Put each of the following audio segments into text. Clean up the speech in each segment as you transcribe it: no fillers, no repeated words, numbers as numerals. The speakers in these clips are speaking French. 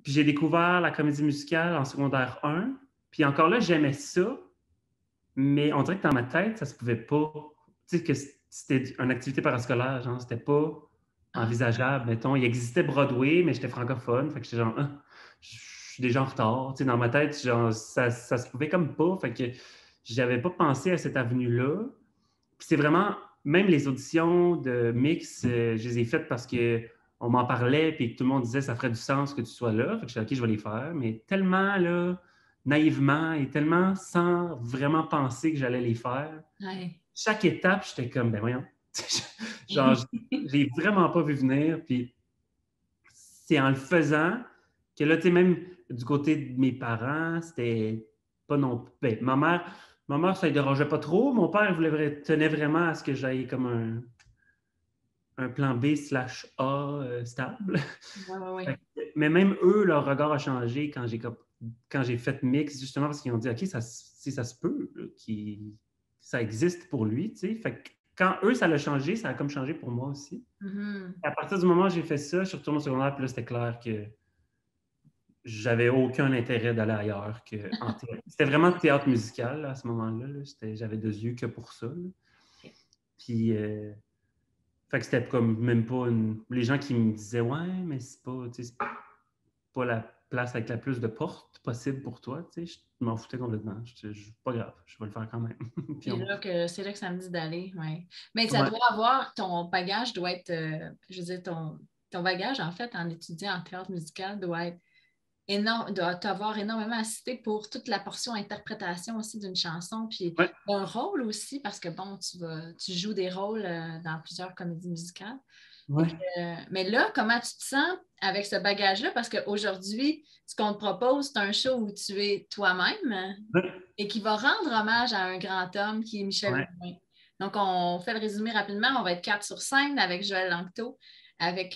Puis j'ai découvert la comédie musicale en secondaire 1. Puis encore là, j'aimais ça, mais on dirait que dans ma tête, ça se pouvait pas. Tu sais, que c'était une activité parascolaire, genre, c'était pas Ah, envisageable. Mettons, il existait Broadway, mais j'étais francophone, fait que j'étais genre, ah, je suis déjà en retard. Tu sais, dans ma tête, genre, ça se pouvait comme pas, fait que j'avais pas pensé à cette avenue-là. Puis c'est vraiment, même les auditions de mix, je les ai faites parce que on m'en parlait, puis que tout le monde disait ça ferait du sens que tu sois là. Fait que je suis OK, je vais les faire. Mais tellement, là, naïvement et tellement sans vraiment penser que j'allais les faire. ouais. Chaque étape, j'étais comme, ben voyons. Genre, j'ai vraiment pas vu venir. Puis c'est en le faisant que là, tu sais, même du côté de mes parents, c'était pas non plus. Ben, ma mère, ça ne dérangeait pas trop. Mon père tenait vraiment à ce que j'aille comme un plan B/A stable. Ouais, ouais, ouais. Mais même eux, leur regard a changé quand j'ai fait mix, justement parce qu'ils ont dit, OK, ça se peut, là, ça existe pour lui, tu sais. Fait que quand eux, ça l'a changé, ça a comme changé pour moi aussi. Mhm. À partir du moment où j'ai fait ça, je suis retourné au secondaire, puis là, c'était clair que j'avais aucun intérêt d'aller ailleurs qu'en théâtre. C'était vraiment théâtre musical là, à ce moment-là. Là. J'avais deux yeux que pour ça. Là. Puis, fait que c'était comme même pas une. Les gens qui me disaient, ouais, mais c'est pas la place avec la plus de portes possible pour toi. Tu sais, je m'en foutais complètement. Pas grave, je vais le faire quand même. Puis Puis là que c'est là que ça me dit d'aller, ouais. Mais ça ouais, doit avoir, ton bagage doit être, je veux dire, ton bagage, en fait, en étudiant en théâtre musical doit être énorme, doit t'avoir énormément assisté pour toute la portion interprétation aussi d'une chanson, puis ouais, un rôle aussi, parce que bon, tu joues des rôles dans plusieurs comédies musicales. Fait que, ouais, mais là, comment tu te sens avec ce bagage-là? Parce qu'aujourd'hui, ce qu'on te propose, c'est un show où tu es toi-même ouais, et qui va rendre hommage à un grand homme qui est Michel ouais. Louvain. Donc, on fait le résumé rapidement. On va être quatre sur scène avec Joël Lanctot, avec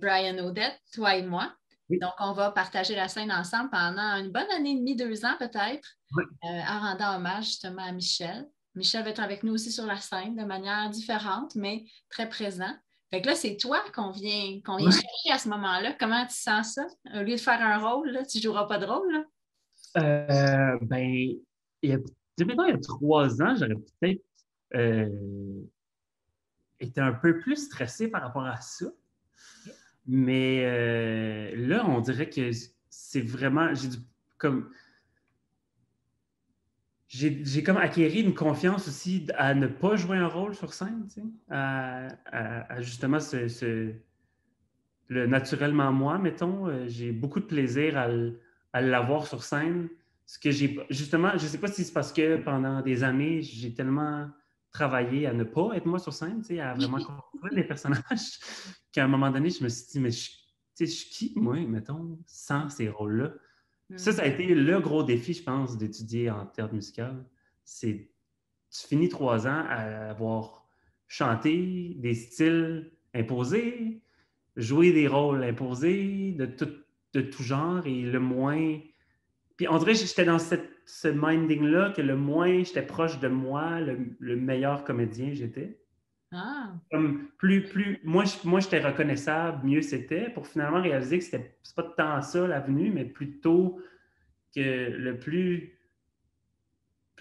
Brian Odette, toi et moi. Oui, Donc, on va partager la scène ensemble pendant une bonne année et demie, 2 ans peut-être, ouais. en rendant hommage justement à Michel. Michel va être avec nous aussi sur la scène de manière différente, mais très présent. Fait que là, c'est toi qu'on vient Ouais. chercher à ce moment-là. Comment tu sens ça? Au lieu de faire un rôle, là, tu ne joueras pas de rôle, là? Ben, mettons, il y a 3 ans, j'aurais peut-être été un peu plus stressé par rapport à ça. Mais là, on dirait que c'est vraiment. Comme. J'ai comme acquéri une confiance aussi à ne pas jouer un rôle sur scène, tu sais, à justement le naturellement moi, mettons. J'ai beaucoup de plaisir à l'avoir sur scène. Ce que j'ai justement, je ne sais pas si c'est parce que pendant des années, j'ai tellement travaillé à ne pas être moi sur scène, tu sais, à vraiment construire des personnages, qu'à un moment donné, je me suis dit, mais tu sais, je suis qui, moi, mettons, sans ces rôles-là? Ça a été le gros défi, je pense, d'étudier en théâtre musical. C'est tu finis 3 ans à avoir chanté des styles imposés, joué des rôles imposés de tout genre et le moins. Puis on dirait que j'étais dans ce minding-là que le moins j'étais proche de moi, le meilleur comédien j'étais. Ah, Comme moi j'étais reconnaissable, mieux c'était, pour finalement réaliser que c'est pas tant ça l'avenue, mais plutôt que plus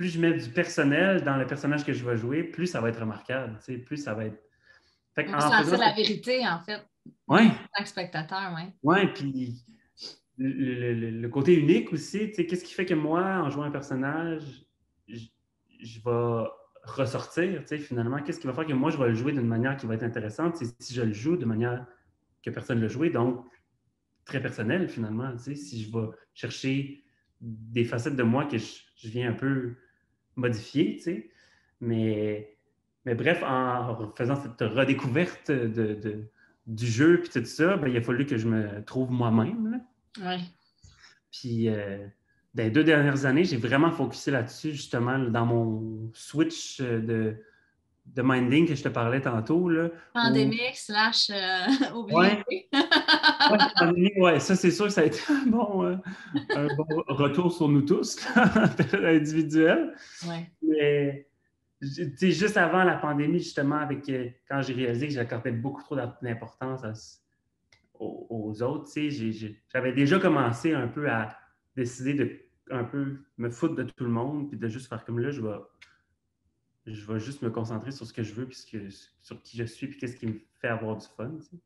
je mets du personnel dans le personnage que je vais jouer, plus ça va être remarquable, tu sais, plus ça va être. Fait on en sentir faisant la cette. vérité, en fait, nous, Ouais, en tant que spectateurs, oui. ouais, puis le côté unique aussi, tu sais, qu'est-ce qui fait que moi, en jouant un personnage, je, je vais ressortir, tu sais, finalement, qu'est-ce qui va faire que moi, je vais le jouer d'une manière qui va être intéressante, c'est si je le joue de manière que personne ne l'a joué, donc très personnelle, finalement, tu sais, si je vais chercher des facettes de moi que je viens un peu modifier, tu sais, mais Mais bref, en faisant cette redécouverte du jeu puis tout ça, ben, il a fallu que je me trouve moi-même. Là. Oui. Puis dans les 2 dernières années, j'ai vraiment focusé là-dessus, justement, là, dans mon switch de minding que je te parlais tantôt. Là, où, Pandémique slash ouais, obligé. ouais, pandémie, ouais, ça c'est sûr que ça a été un bon retour sur nous tous, individuel. Oui. Mais tu sais, juste avant la pandémie, justement, quand j'ai réalisé que j'accordais beaucoup trop d'importance aux autres. J'avais déjà commencé un peu à décider de un peu me foutre de tout le monde, puis de juste faire comme là, je vais juste me concentrer sur ce que je veux, puis sur qui je suis, puis qu'est-ce qui me fait avoir du fun. T'sais.